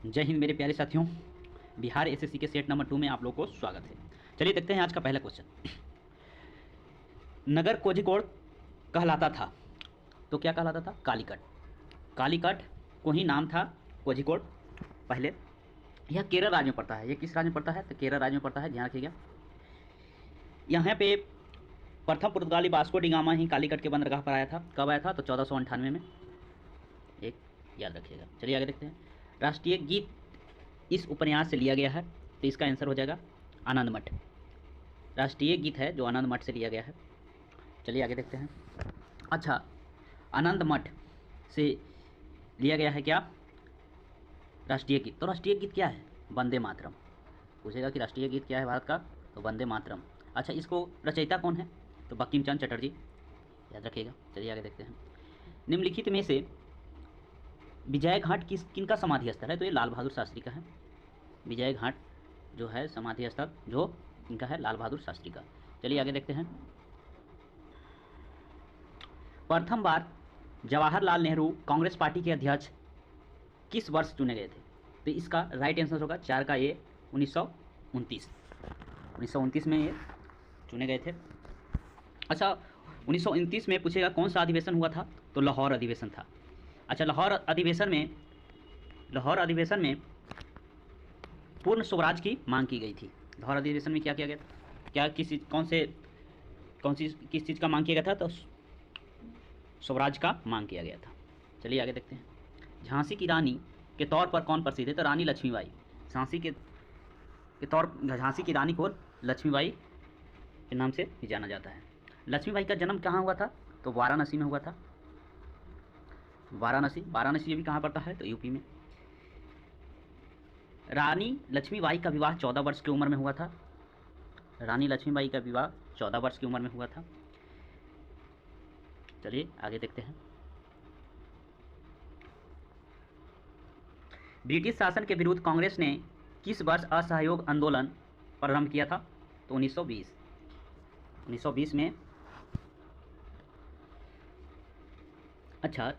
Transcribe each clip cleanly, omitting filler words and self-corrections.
जय हिंद मेरे प्यारे साथियों। बिहार एसएससी के सेट नंबर 2 में आप लोगों को स्वागत है। चलिए देखते हैं आज का पहला क्वेश्चन। नगर कोझिकोड कहलाता था तो क्या कहलाता था? कालीकट। कालीकट को ही नाम था कोझिकोड पहले। यह केरल राज्य में पड़ता है। ये किस राज्य में पड़ता है? तो केरल राज्य में पड़ता है, ध्यान रखिएगा। यहाँ पे प्रथम पुर्तगाली वास्को डी गामा ही कालीकट के बंदरगाह पर आया था। कब आया था? तो 1498 में। एक याद रखिएगा। चलिए आगे देखते हैं। राष्ट्रीय गीत इस उपन्यास से लिया गया है, तो इसका आंसर हो जाएगा आनंद मठ। राष्ट्रीय गीत है जो आनंद मठ से लिया गया है। चलिए आगे देखते हैं। अच्छा, आनंद मठ से लिया गया है क्या? राष्ट्रीय गीत। तो राष्ट्रीय गीत क्या है? वंदे मातरम। पूछेगा कि राष्ट्रीय गीत क्या है भारत का? तो वंदे मातरम। अच्छा, इसको रचयिता कौन है? तो बंकिम चंद्र चटर्जी, याद रखिएगा। चलिए आगे देखते हैं। निम्नलिखित में से विजय घाट किनका समाधि स्थल है? तो ये लाल बहादुर शास्त्री का है। विजय घाट जो है समाधि स्थल जो इनका है लाल बहादुर शास्त्री का। चलिए आगे देखते हैं। प्रथम बार जवाहरलाल नेहरू कांग्रेस पार्टी के अध्यक्ष किस वर्ष चुने गए थे? तो इसका राइट आंसर होगा 4 का ए 1929 में ये चुने गए थे। अच्छा, 1929 में पूछेगा कौन सा अधिवेशन हुआ था? तो लाहौर अधिवेशन था। अच्छा, लाहौर अधिवेशन में पूर्ण स्वराज की मांग की गई थी। लाहौर अधिवेशन में क्या किया गया था? क्या किस चीज़ का मांग किया गया था? तो स्वराज का मांग किया गया था। चलिए आगे देखते हैं। झांसी की रानी के तौर पर कौन प्रसिद्ध है? तो रानी लक्ष्मीबाई। झांसी की रानी को लक्ष्मीबाई के नाम से भी जाना जाता है। लक्ष्मीबाई का जन्म कहाँ हुआ था? तो वाराणसी में हुआ था। वाराणसी ये भी कहाँ पड़ता है? तो यूपी में। रानी लक्ष्मीबाई का विवाह 14 वर्ष की उम्र में हुआ था। रानी लक्ष्मीबाई का विवाह 14 वर्ष की उम्र में हुआ था। चलिए आगे देखते हैं। ब्रिटिश शासन के विरुद्ध कांग्रेस ने किस वर्ष असहयोग आंदोलन प्रारंभ किया था? तो 1920 में। अच्छा,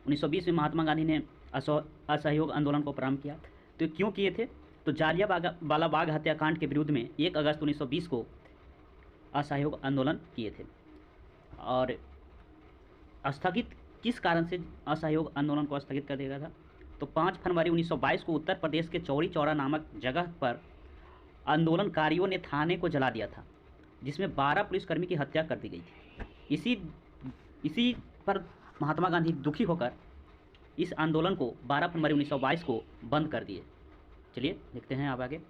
1920 में महात्मा गांधी ने असहयोग आंदोलन को प्रारंभ किया। तो क्यों किए थे? तो जालियांवाला बाग हत्याकांड के विरुद्ध में 1 अगस्त 1920 को असहयोग आंदोलन किए थे। और स्थगित किस कारण से असहयोग आंदोलन को स्थगित कर दिया गया था? तो 5 फरवरी 1922 को उत्तर प्रदेश के चौरी चौरा नामक जगह पर आंदोलनकारियों ने थाने को जला दिया था, जिसमें 12 पुलिसकर्मी की हत्या कर दी गई थी। इसी पर महात्मा गांधी दुखी होकर इस आंदोलन को 12 फरवरी 1922 को बंद कर दिए। चलिए देखते हैं अब आगे।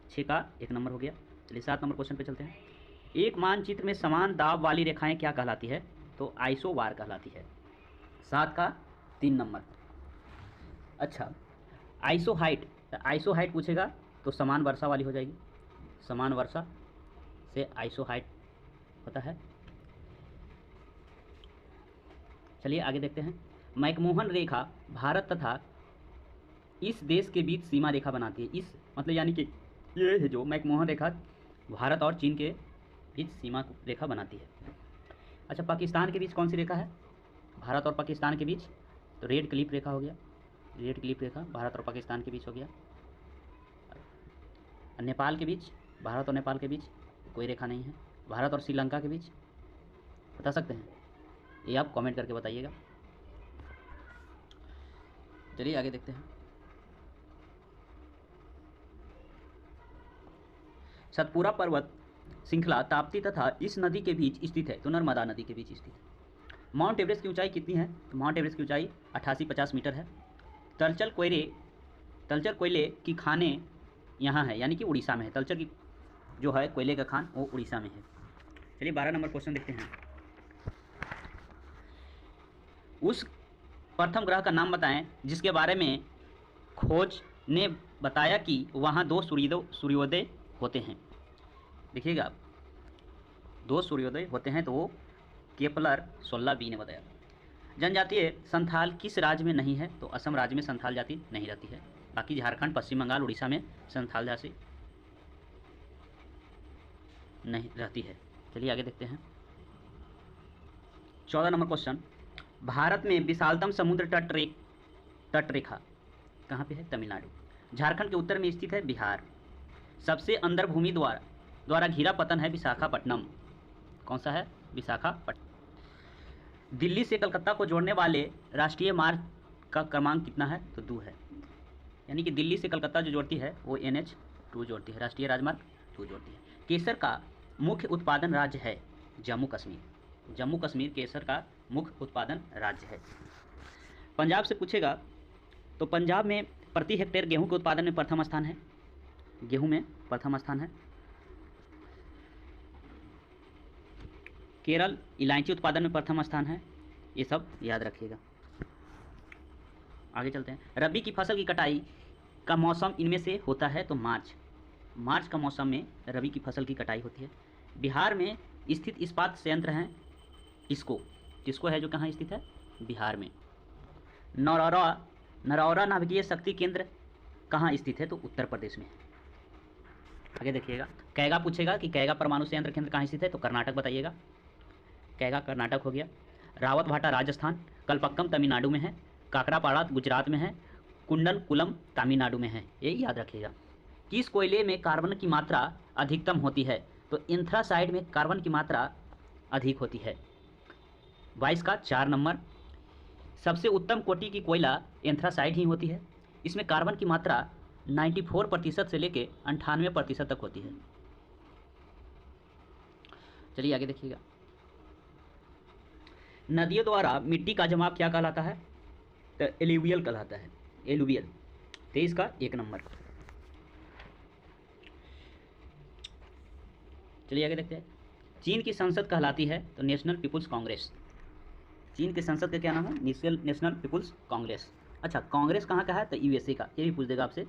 6 का 1 नंबर हो गया। चलिए 7 नंबर क्वेश्चन पे चलते हैं। एक मानचित्र में समान दाब वाली रेखाएं क्या कहलाती है? तो आइसोबार कहलाती है। 7 का 3 नंबर। अच्छा, आइसोहाइट पूछेगा तो समान वर्षा वाली हो जाएगी। समान वर्षा से आइसोहाइट होता है। चलिए आगे देखते हैं। मैकमोहन रेखा भारत तथा इस देश के बीच सीमा रेखा बनाती है। इस मतलब यानी कि ये है जो मैकमोहन रेखा भारत और चीन के बीच सीमा रेखा बनाती है। अच्छा, पाकिस्तान के बीच कौन सी रेखा है? भारत और पाकिस्तान के बीच तो रेड क्लिफ रेखा हो गया। रेड क्लिफ रेखा भारत और पाकिस्तान के बीच हो गया। नेपाल के बीच, भारत और नेपाल के बीच कोई रेखा नहीं है। भारत और श्रीलंका के बीच बता सकते हैं? ये आप कमेंट करके बताइएगा। चलिए आगे देखते हैं। सतपुरा पर्वत श्रृंखला ताप्ती तथा इस नदी के बीच स्थित है। तो नर्मदा नदी के बीच स्थित है। माउंट एवरेस्ट की ऊंचाई कितनी है? तो माउंट एवरेस्ट की ऊंचाई 8850 मीटर है। तलचर कोयले की खानें यहाँ है, यानी कि उड़ीसा में है। तलचर की जो है कोयले का खान वो उड़ीसा में है। चलिए 12 नंबर क्वेश्चन देखते हैं। उस प्रथम ग्रह का नाम बताएं जिसके बारे में खोज ने बताया कि वहाँ 2 सूर्योदय होते हैं। देखिएगा, 2 सूर्योदय होते हैं, तो वो केपलर 16b ने बताया। जनजातीय संथाल किस राज्य में नहीं है? तो असम राज्य में संथाल जाति नहीं रहती है। बाकी झारखंड, पश्चिम बंगाल, उड़ीसा में संथाल जाति नहीं रहती है। चलिए आगे देखते हैं। 14 नंबर क्वेश्चन। भारत में विशालतम समुद्र तट रेखा कहाँ पे है? तमिलनाडु। झारखंड के उत्तर में स्थित है बिहार। सबसे अंदर भूमि द्वारा घिरा पतन है विशाखापट्टनम। कौन सा है? विशाखापट्टनम। दिल्ली से कलकत्ता को जोड़ने वाले राष्ट्रीय मार्ग का क्रमांक कितना है? तो 2 है। यानी कि दिल्ली से कलकत्ता जो जोड़ती है वो NH2 जोड़ती है, राष्ट्रीय राजमार्ग 2 जोड़ती है। केसर का मुख्य उत्पादन राज्य है जम्मू कश्मीर। जम्मू कश्मीर केसर का मुख्य उत्पादन राज्य है। पंजाब से पूछेगा तो पंजाब में प्रति हेक्टेयर गेहूं के उत्पादन में प्रथम स्थान है। गेहूं में प्रथम स्थान है। केरल इलायची उत्पादन में प्रथम स्थान है। ये सब याद रखिएगा। आगे चलते हैं। रबी की फसल की कटाई का मौसम इनमें से होता है तो मार्च का मौसम में रबी की फसल की कटाई होती है। बिहार में स्थित इस्पात संयंत्र हैं टिस्को है जो कहाँ स्थित है? बिहार में। नरौरा नाभिकीय शक्ति केंद्र कहाँ स्थित है? तो उत्तर प्रदेश में। आगे देखिएगा। कैगा पूछेगा कि कैगा परमाणु संयंत्र केंद्र कहाँ स्थित है? तो कर्नाटक बताइएगा। कैगा कर्नाटक हो गया। रावत भाटा राजस्थान। कलपक्कम तमिलनाडु में है। काकरापाड़ा गुजरात में है। कुंडनकुलम तमिलनाडु में है। ये याद रखिएगा। किस कोयले में कार्बन की मात्रा अधिकतम होती है? तो एंथ्रासाइड में कार्बन की मात्रा अधिक होती है। 22 का 4 नंबर। सबसे उत्तम कोटि की कोयला एंथ्रासाइड ही होती है। इसमें कार्बन की मात्रा 94% से लेकर 98% तक होती है। चलिए आगे देखिएगा। नदियों द्वारा मिट्टी का जमाव क्या कहलाता है? तो एलुवियल कहलाता है। एलुवियल। 23 का 1 नंबर। चलिए आगे देखते हैं। चीन की संसद कहलाती है तो नेशनल पीपुल्स कांग्रेस। चीन की संसद का क्या नाम है? National People's Congress. अच्छा, कांग्रेस कहाँ का है? तो USA का। ये भी पूछ देगा आपसे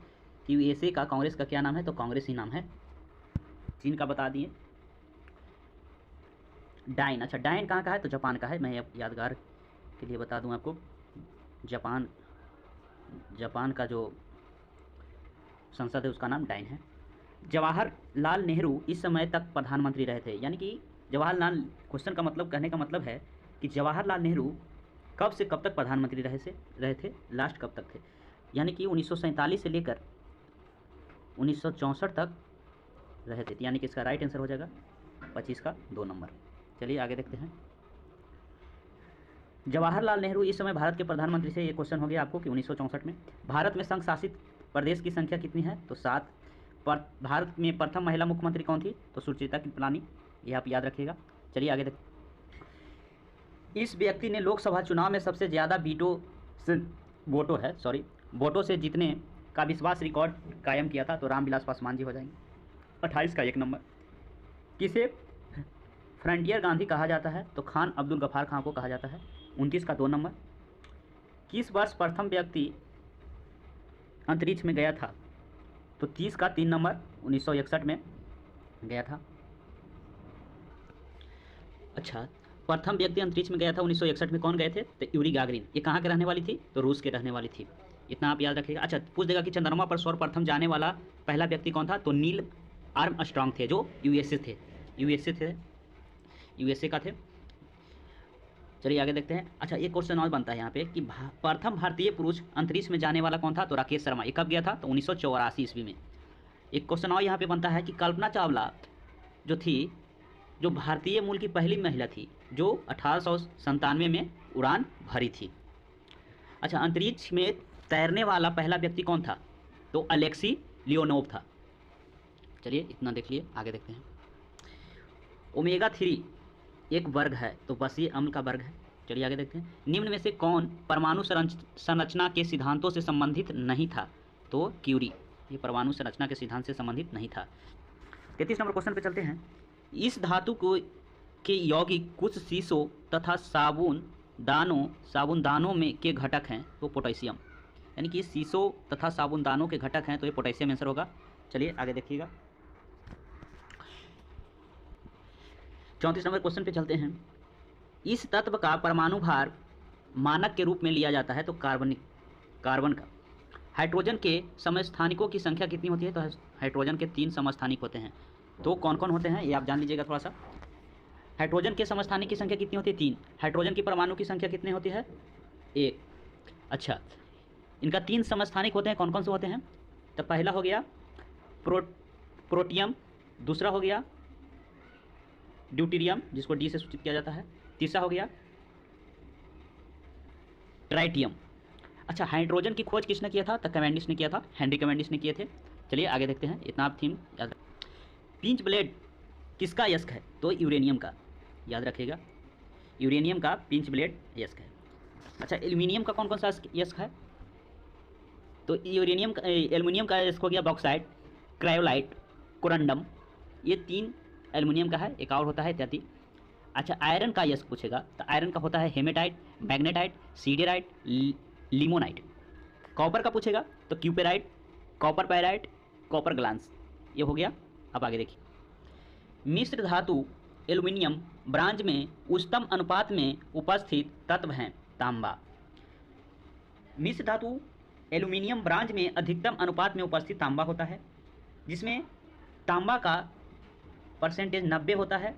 कि USA का कांग्रेस का क्या नाम है? तो कांग्रेस ही नाम है। चीन का बता दिए। डाइन। अच्छा, डाइन कहाँ का है? तो जापान का है। मैं यादगार के लिए बता दूं आपको, जापान का जो संसद है उसका नाम डाइन है। जवाहरलाल नेहरू इस समय तक प्रधानमंत्री रहे थे। यानी कि जवाहरलाल, क्वेश्चन का मतलब, कहने का मतलब है कि जवाहरलाल नेहरू कब से कब तक प्रधानमंत्री रहे थे, लास्ट कब तक थे? यानी कि 1947 से लेकर 1964 तक रहे थे। यानी कि इसका राइट आंसर हो जाएगा 25 का 2 नंबर। चलिए आगे देखते हैं। जवाहरलाल नेहरू इस समय भारत के प्रधानमंत्री से, ये क्वेश्चन हो गया आपको कि 1964 में। भारत में संघ शासित प्रदेश की संख्या कितनी है? तो 7। भारत में प्रथम महिला मुख्यमंत्री कौन थी? तो सुचेता कृपलानी। ये आप याद रखिएगा। चलिए आगे देखते। इस व्यक्ति ने लोकसभा चुनाव में सबसे ज़्यादा वोटों से जीतने का विश्वास रिकॉर्ड कायम किया था। तो रामविलास पासवान जी हो जाएंगे। 28 का 1 नंबर। किसे फ्रंटियर गांधी कहा जाता है? तो खान अब्दुल गफ्फार खान को कहा जाता है। 29 का 2 नंबर। किस वर्ष प्रथम व्यक्ति अंतरिक्ष में गया था? तो 30 का 3 नंबर। 1961 में गया था। अच्छा, प्रथम व्यक्ति अंतरिक्ष में गया था 1961 में। कौन गए थे? तो यूरी गागरिन। ये कहाँ के रहने वाली थी? तो रूस के रहने वाली थी। इतना आप याद रखिएगा। अच्छा, पूछ देगा कि चंद्रमा पर सर्वप्रथम जाने वाला पहला व्यक्ति कौन था? तो नील आर्मस्ट्रांग थे, जो यूएसए का थे। चलिए आगे देखते हैं। अच्छा, एक क्वेश्चन और बनता है यहाँ पे कि प्रथम भारतीय पुरुष अंतरिक्ष में जाने वाला कौन था? तो राकेश शर्मा। ये कब गया था? तो 1984 ईस्वी में। एक क्वेश्चन और यहाँ पे बनता है कि कल्पना चावला जो थी, जो भारतीय मूल की पहली महिला थी, जो 1897 में उड़ान भरी थी। अच्छा, अंतरिक्ष में तैरने वाला पहला व्यक्ति कौन था? तो अलेक्सी लियोनोव था। चलिए इतना देख लिए, आगे देखते हैं। ओमेगा 3 एक वर्ग है, तो बसीय अम्ल का वर्ग है। चलिए आगे देखते हैं। निम्न में से कौन परमाणु संरचना के सिद्धांतों से संबंधित नहीं था? तो क्यूरी। ये परमाणु संरचना के सिद्धांत से संबंधित नहीं था। 33 नंबर क्वेश्चन पे चलते हैं। इस धातु के यौगिक कुछ शीशों तथा साबुनदानों में के घटक हैं। तो पोटेशियम। यानी कि शीशों तथा साबुनदानों के घटक हैं, तो ये पोटेशियम आंसर होगा। चलिए आगे देखिएगा। 34 नंबर क्वेश्चन पे चलते हैं। इस तत्व का परमाणु भार मानक के रूप में लिया जाता है। तो कार्बन का। हाइड्रोजन के समस्थानिकों की संख्या कितनी होती है? तो हाइड्रोजन के 3 समस्थानिक होते हैं। तो कौन कौन होते हैं ये आप जान लीजिएगा थोड़ा सा। हाइड्रोजन के समस्थानिक की संख्या कितनी होती है? 3। हाइड्रोजन की परमाणु की संख्या कितनी होती है? 1। अच्छा, इनका 3 समस्थानिक होते हैं, कौन कौन से होते हैं? तो पहला हो गया प्रोटियम, दूसरा हो गया ड्यूटेरियम जिसको डी से सूचित किया जाता है, तीसरा हो गया ट्राइटियम। अच्छा, हाइड्रोजन की खोज किसने किया था? तो कैवेंडिश ने किया था, हेनरी कैवेंडिश ने किए थे। चलिए आगे देखते हैं, इतना आप थीम याद रख। पिंच ब्लेड किसका यस्क है? तो यूरेनियम का, याद रखिएगा, यूरेनियम का पिंच ब्लेड यस्क है। अच्छा, एल्यूमिनियम का कौन कौन सा यस्क है? तो यूरेनियम का, एल्युमिनियम का यस्क हो गया बॉक्साइट, क्रायोलाइट, कोरंडम, ये 3 एल्युमिनियम का है, एक और होता है इत्यादि। अच्छा, आयरन का यस्क पूछेगा तो आयरन का होता है haematite, magnetite, siderite, limonite. Copper का पूछेगा तो cuprite, copper pyrite, copper glance, ये हो गया। अब आगे देखिए, मिश्र धातु एल्युमिनियम ब्रांज में उच्चतम अनुपात में उपस्थित तत्व हैं तांबा। मिश्र धातु एल्युमिनियम ब्रांज में अधिकतम अनुपात में उपस्थित तांबा होता है, जिसमें तांबा का परसेंटेज 90 होता है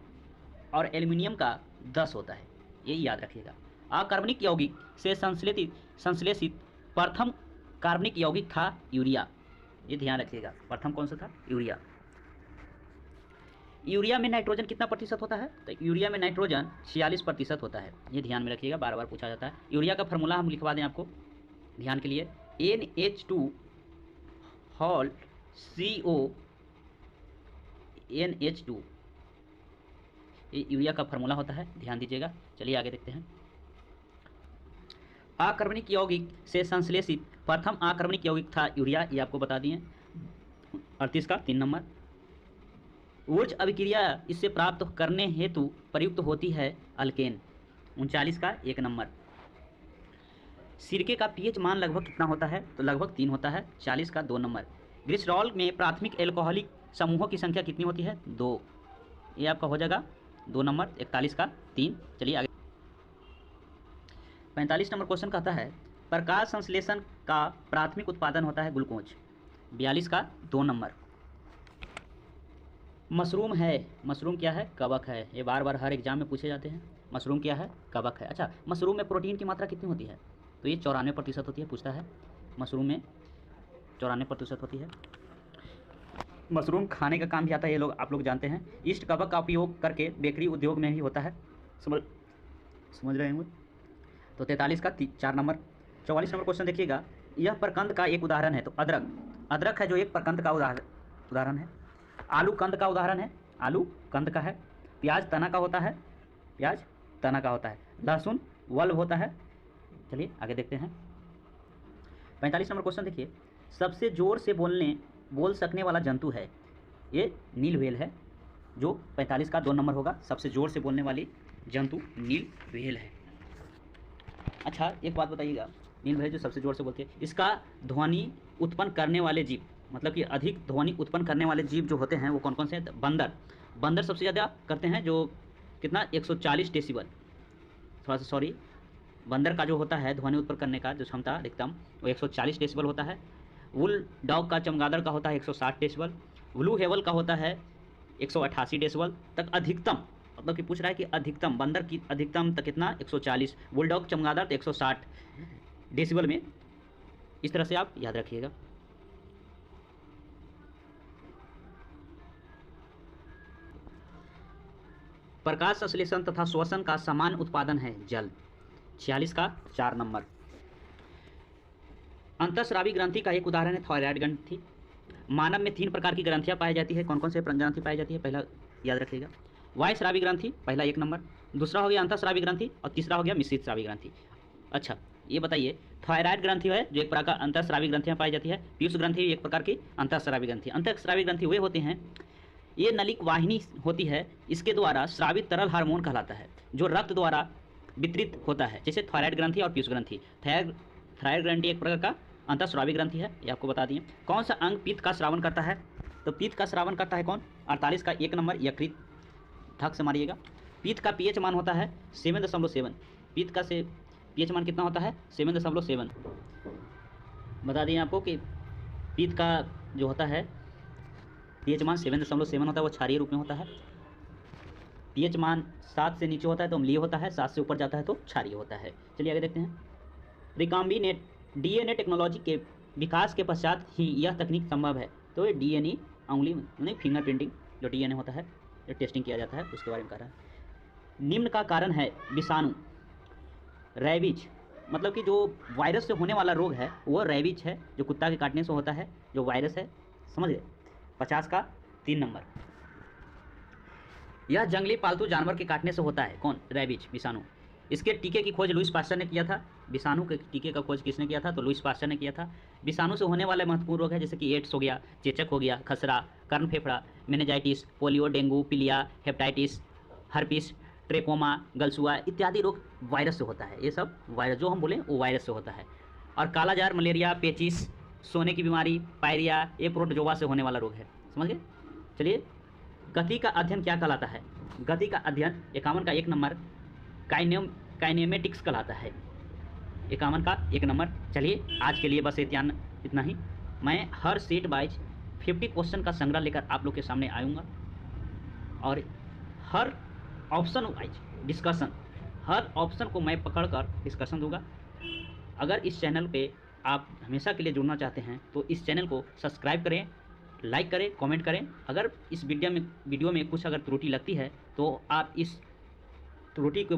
और एल्युमिनियम का 10 होता है, यही याद रखिएगा। अकार्बनिक यौगिक से संश्लेषित प्रथम कार्बनिक यौगिक था यूरिया, ये ध्यान रखिएगा। प्रथम कौन सा था? यूरिया। यूरिया में नाइट्रोजन कितना प्रतिशत होता है? तो यूरिया में नाइट्रोजन 46% होता है, ये ध्यान में रखिएगा, बार बार पूछा जाता है। यूरिया का फार्मूला हम लिखवा दें आपको ध्यान के लिए, NH2 होल CO NH2, ये यूरिया का फार्मूला होता है, ध्यान दीजिएगा। चलिए आगे देखते हैं। अकार्बनिक यौगिक से संश्लेषित प्रथम अकार्बनिक यौगिक था यूरिया, ये आपको बता दिए। 38 का 3 नंबर। ऊर्ज अभिक्रिया इससे प्राप्त करने हेतु प्रयुक्त होती है अल्केन, 39 का 1 नंबर। सिरके का पीएच मान लगभग कितना होता है? तो लगभग 3 होता है, 40 का 2 नंबर। ग्लिसरॉल में प्राथमिक एल्कोहलिक समूहों की संख्या कितनी होती है? 2, ये आपका हो जाएगा 2 नंबर, 41 का 3। चलिए आगे। 45 नंबर क्वेश्चन कहता है प्रकाश संश्लेषण का प्राथमिक उत्पादन होता है ग्लूकोज, 42 का 2 नंबर। मशरूम है, मशरूम क्या है? कवक है, ये बार बार हर एग्जाम में पूछे जाते हैं। मशरूम क्या है? कवक है। अच्छा, मशरूम में प्रोटीन की मात्रा कितनी होती है? तो ये 94% होती है, पूछता है। मशरूम में 94% होती है। मशरूम खाने का काम भी आता है, ये आप लोग जानते हैं। ईस्ट कवक का उपयोग करके बेकरी उद्योग में भी होता है, समझ रहे हैं? तो 43 का 4 नंबर। 44 नंबर क्वेश्चन देखिएगा, यह प्रकंद का एक उदाहरण है। तो अदरक है जो एक प्रकंद का उदाहरण है। आलू कंद का उदाहरण है, आलू कंद का है। प्याज तना का होता है, प्याज तना का होता है। लहसुन वल्ब होता है। चलिए आगे देखते हैं। 45 नंबर क्वेश्चन देखिए, सबसे जोर से बोल सकने वाला जंतु है, ये नील व्हेल है, जो 45 का 2 नंबर होगा। सबसे जोर से बोलने वाली जंतु नील व्हेल है। अच्छा, एक बात बताइएगा, नील व्हेल जो सबसे जोर से बोलती है, इसका ध्वनि उत्पन्न करने वाले जीव, मतलब कि अधिक ध्वनि उत्पन्न करने वाले जीव जो होते हैं वो कौन कौन से हैं? बंदर सबसे ज़्यादा करते हैं, जो कितना 140 डेसिबल, थोड़ा सा सॉरी, बंदर का जो होता है ध्वनि उत्पन्न करने का जो क्षमता अधिकतम वो 140 डेसिबल होता है। वुल डॉग का, चमगादड़ का होता है 160 डेसिबल। ब्लू हेवल का होता है 188 डेसिबल तक अधिकतम, मतलब कि पूछ रहा है कि अधिकतम बंदर की अधिकतम तक कितना? 140, बुलडॉग चमगादड़ तो 160 डेसिबल में। इस तरह से आप याद रखिएगा। प्रकाश संश्लेषण तथा श्वसन का समान उत्पादन है जल, 46 का 4 नंबर। अंतःस्रावी ग्रंथि का एक उदाहरण है थायराइड ग्रंथि। मानव में 3 प्रकार की ग्रंथियां पाई जाती है, कौन कौन से ग्रंथि पाई जाती है? पहला याद रखिएगा, वायस्रावी ग्रंथि, पहला 1 नंबर। दूसरा हो गया अंतःस्रावी ग्रंथि और तीसरा हो गया मिश्रित स्रावी ग्रंथि। अच्छा, ये बताइए, थायराइड ग्रंथि है जो एक प्रकार का अंतःस्रावी ग्रंथियां पाई जाती है। पीयूष ग्रंथि एक प्रकार की अंतःस्रावी ग्रंथि। अंतःस्रावी ग्रंथि वे होते हैं, ये नलिक वाहिनी होती है, इसके द्वारा स्रावित तरल हार्मोन कहलाता है, जो रक्त द्वारा वितरित होता है, जैसे थायराइड ग्रंथि और पीयूष ग्रंथि। थायराइड ग्रंथि एक प्रकार का अंतःस्रावी ग्रंथि है, ये आपको बता दिए। कौन सा अंग पित्त का स्रावन करता है? तो पित्त का स्रावन करता है कौन? 48 का 1 नंबर, यकृत। धक से मारिएगा। पित्त का पीएच मान होता है 7.7। पित्त का से पीएच मान कितना होता है? 7.7। बता दें आपको कि पित्त का जो होता है पीएच मान 7.7 होता है, वो क्षारीय रूप में होता है। पीएच मान 7 से नीचे होता है तो अम्लीय होता है, 7 से ऊपर जाता है तो क्षारीय होता है। चलिए आगे देखते हैं। डीएनए टेक्नोलॉजी के विकास के पश्चात ही यह तकनीक संभव है। तो ये डीएनए उंगली नहीं, फिंगर प्रिंटिंग जो डीएनए होता है, जो टेस्टिंग किया जाता है उसके बारे में कह रहा है। निम्न का कारण है विषाणु, रैबिज, मतलब कि जो वायरस से होने वाला रोग है वो रैबिज है, जो कुत्ता के काटने से होता है, जो वायरस है, समझ गए। 50 का 3 नंबर। यह जंगली पालतू जानवर के काटने से होता है। कौन? रैबिज, विषाणु। इसके टीके की खोज लुईस पास्चर ने किया था। विषाणु के टीके का खोज किसने किया था? तो लुईस पास्चर ने किया था। विषाणु से होने वाले महत्वपूर्ण रोग है जैसे कि एड्स हो गया, चेचक हो गया, खसरा, कर्ण फेफड़ा, मेनिंजाइटिस, पोलियो, डेंगू, पीलिया, हेपेटाइटिस, हर्पिस, ट्रेकोमा, गलसुआ इत्यादि रोग वायरस से होता है। ये सब वायरस जो हम बोले वो वायरस से होता है। और कालाजार, मलेरिया, पेचिस, सोने की बीमारी, पायरिया, ये प्रोटोजोआ से होने वाला रोग है। समझ गए। चलिए, गति का अध्ययन क्या कहलाता है? गति का अध्ययन 51 का 1 नंबर काइनेमेटिक्स कहलाता है। 51 का 1 नंबर। चलिए, आज के लिए बस इतना ही। मैं हर सेट वाइज 50 क्वेश्चन का संग्रह लेकर आप लोग के सामने आऊँगा और हर ऑप्शन वाइज डिस्कशन, हर ऑप्शन को मैं पकड़कर डिस्कशन दूंगा। अगर इस चैनल पे आप हमेशा के लिए जुड़ना चाहते हैं तो इस चैनल को सब्सक्राइब करें, लाइक करें, कमेंट करें। अगर इस वीडियो में कुछ अगर त्रुटि लगती है तो आप इस त्रुटि को